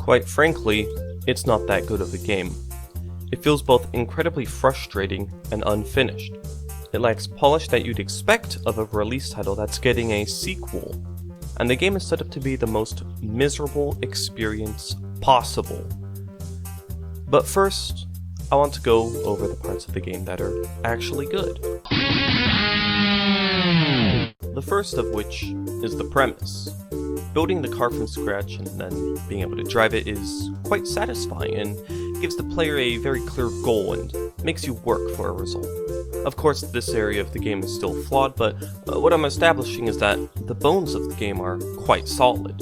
Quite frankly, it's not that good of a game. It feels both incredibly frustrating and unfinished. It lacks polish that you'd expect of a release title that's getting a sequel, and the game is set up to be the most miserable experience possible. But first, I want to go over the parts of the game that are actually good. The first of which is the premise. Building the car from scratch and then being able to drive it is quite satisfying and gives the player a very clear goal and makes you work for a result. Of course, this area of the game is still flawed, but what I'm establishing is that the bones of the game are quite solid.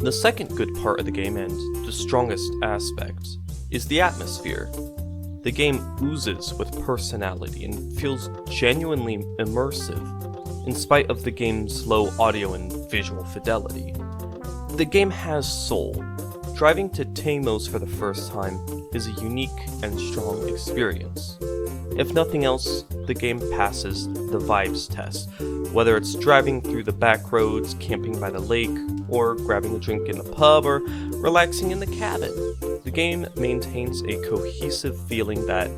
The second good part of the game, and the strongest aspect, is the atmosphere. The game oozes with personality and feels genuinely immersive, in spite of the game's low audio and visual fidelity. The game has soul. Driving to Tamos for the first time is a unique and strong experience. If nothing else, the game passes the vibes test, whether it's driving through the back roads, camping by the lake, or grabbing a drink in a pub, or relaxing in the cabin. The game maintains a cohesive feeling that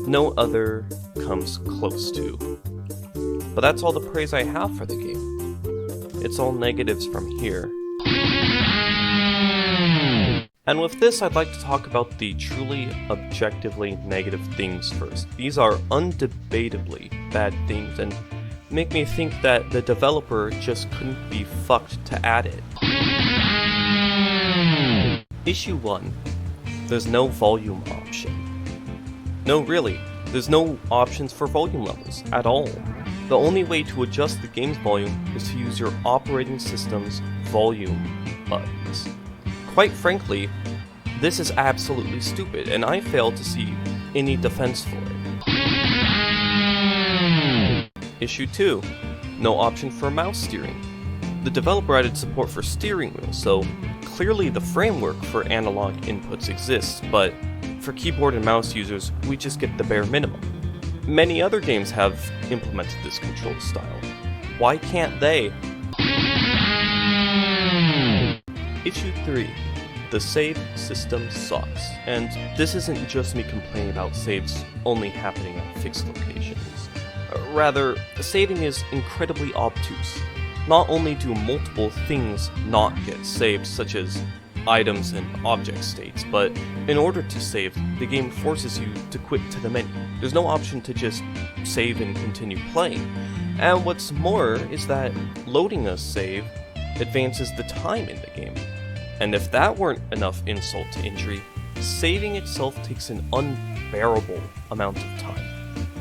no other comes close to. But that's all the praise I have for the game. It's all negatives from here. And with this, I'd like to talk about the truly objectively negative things first. These are undebatably bad things and make me think that the developer just couldn't be fucked to add it. Issue 1. There's no volume option. No, really, there's no options for volume levels at all. The only way to adjust the game's volume is to use your operating system's volume buttons. Quite frankly, this is absolutely stupid, and I fail to see any defense for it. Issue 2. No option for mouse steering. The developer added support for steering wheels, so clearly the framework for analog inputs exists, but for keyboard and mouse users, we just get the bare minimum. Many other games have implemented this control style. Why can't they? Issue 3. The save system sucks. And this isn't just me complaining about saves only happening at fixed locations. Rather, saving is incredibly obtuse. Not only do multiple things not get saved, such as items and object states, but in order to save, the game forces you to quit to the menu. There's no option to just save and continue playing. And what's more is that loading a save advances the time in the game. And if that weren't enough insult to injury, saving itself takes an unbearable amount of time.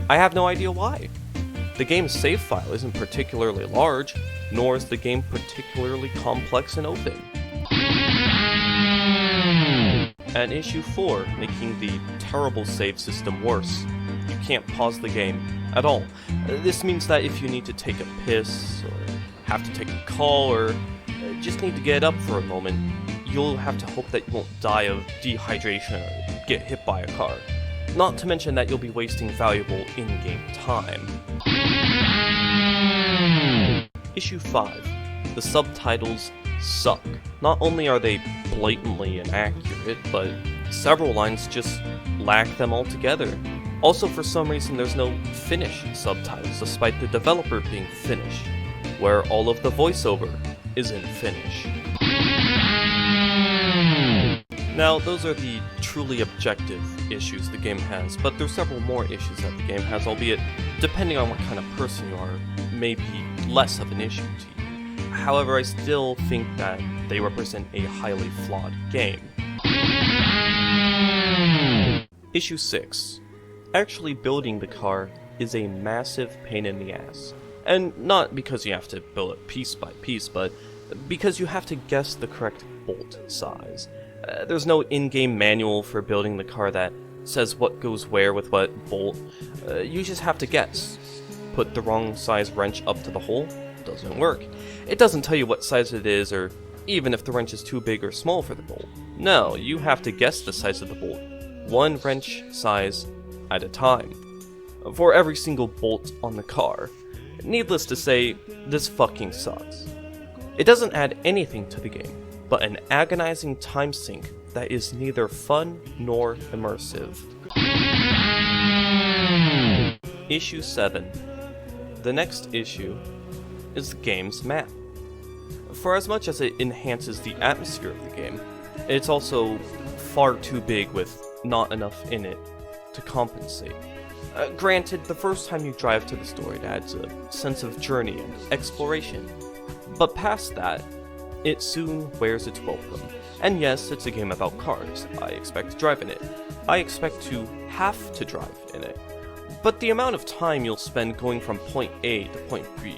I have no idea why. The game's save file isn't particularly large, nor is the game particularly complex and open. And issue 4, making the terrible save system worse. You can't pause the game at all. This means that if you need to take a piss, or have to take a call, or just need to get up for a moment, you'll have to hope that you won't die of dehydration or get hit by a car. Not to mention that you'll be wasting valuable in-game time. Issue 5. The subtitles suck. Not only are they blatantly inaccurate, but several lines just lack them altogether. Also, for some reason, there's no Finnish subtitles, despite the developer being Finnish, where all of the voiceover is in Finnish. Now, those are the truly objective issues the game has, but there's several more issues that the game has, albeit, depending on what kind of person you are, may be less of an issue to you. However, I still think that they represent a highly flawed game. Issue 6. Actually building the car is a massive pain in the ass. And not because you have to build it piece by piece, but because you have to guess the correct bolt size. There's no in-game manual for building the car that says what goes where with what bolt. You just have to guess. Put the wrong size wrench up to the hole, doesn't work. It doesn't tell you what size it is, or even if the wrench is too big or small for the bolt. No, you have to guess the size of the bolt, one wrench size at a time, for every single bolt on the car. Needless to say, this fucking sucks. It doesn't add anything to the game, but an agonizing time sink that is neither fun nor immersive. Issue 7. The next issue is the game's map. For as much as it enhances the atmosphere of the game, it's also far too big with not enough in it to compensate. Granted, the first time you drive to the store, it adds a sense of journey and exploration, but past that, it soon wears its welcome. And yes, it's a game about cars. I expect to drive in it. I expect to have to drive in it. But the amount of time you'll spend going from point A to point B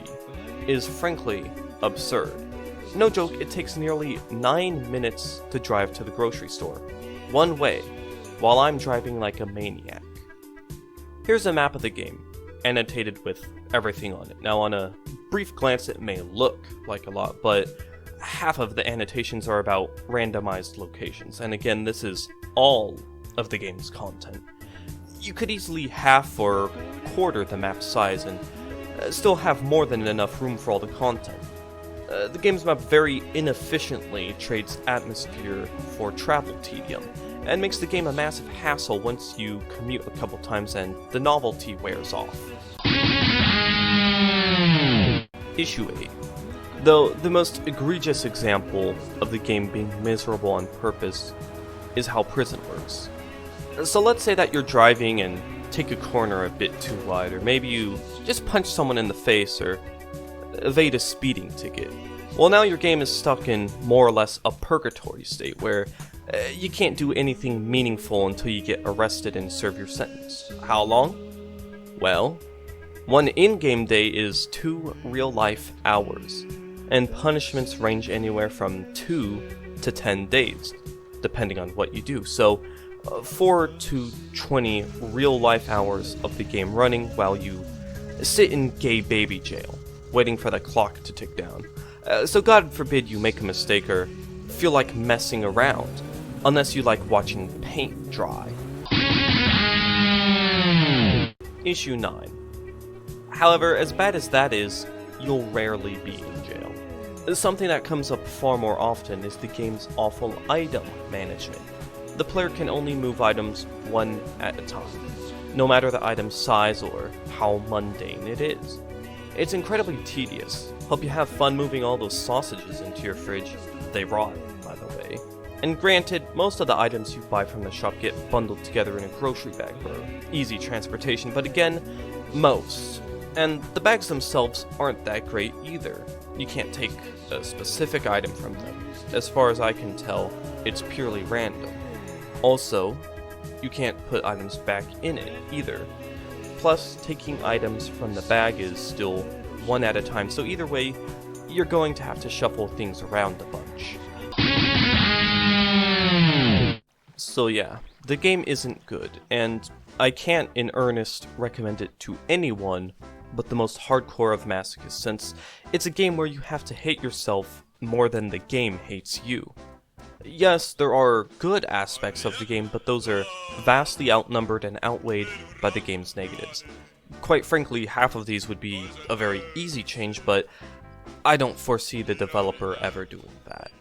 is frankly absurd. No joke, it takes nearly 9 minutes to drive to the grocery store, one way, while I'm driving like a maniac. Here's a map of the game, annotated with everything on it. Now on a brief glance it may look like a lot, but half of the annotations are about randomized locations, and again, this is all of the game's content. You could easily half or quarter the map size and still have more than enough room for all the content. The game's map very inefficiently trades atmosphere for travel tedium, and makes the game a massive hassle once you commute a couple times and the novelty wears off. Issue 8. Though the most egregious example of the game being miserable on purpose is how prison works. So let's say that you're driving and take a corner a bit too wide, or maybe you just punch someone in the face or evade a speeding ticket. Well, now your game is stuck in more or less a purgatory state where you can't do anything meaningful until you get arrested and serve your sentence. How long? Well, one in-game day is 2 real-life hours, and punishments range anywhere from 2 to 10 days, depending on what you do. So, 4 to 20 real-life hours of the game running while you sit in gay baby jail, waiting for the clock to tick down. So God forbid you make a mistake or feel like messing around, unless you like watching paint dry. Issue 9. However, as bad as that is, you'll rarely be in jail. Something that comes up far more often is the game's awful item management. The player can only move items one at a time, no matter the item's size or how mundane it is. It's incredibly tedious. Hope you have fun moving all those sausages into your fridge. They rot, by the way. And granted, most of the items you buy from the shop get bundled together in a grocery bag for easy transportation, but again, most. And the bags themselves aren't that great either. You can't take a specific item from them. As far as I can tell, it's purely random. Also, you can't put items back in it either. Plus, taking items from the bag is still one at a time, so either way, you're going to have to shuffle things around a bunch. So yeah, the game isn't good, and I can't in earnest recommend it to anyone but the most hardcore of masochists, since it's a game where you have to hate yourself more than the game hates you. Yes, there are good aspects of the game, but those are vastly outnumbered and outweighed by the game's negatives. Quite frankly, half of these would be a very easy change, but I don't foresee the developer ever doing that.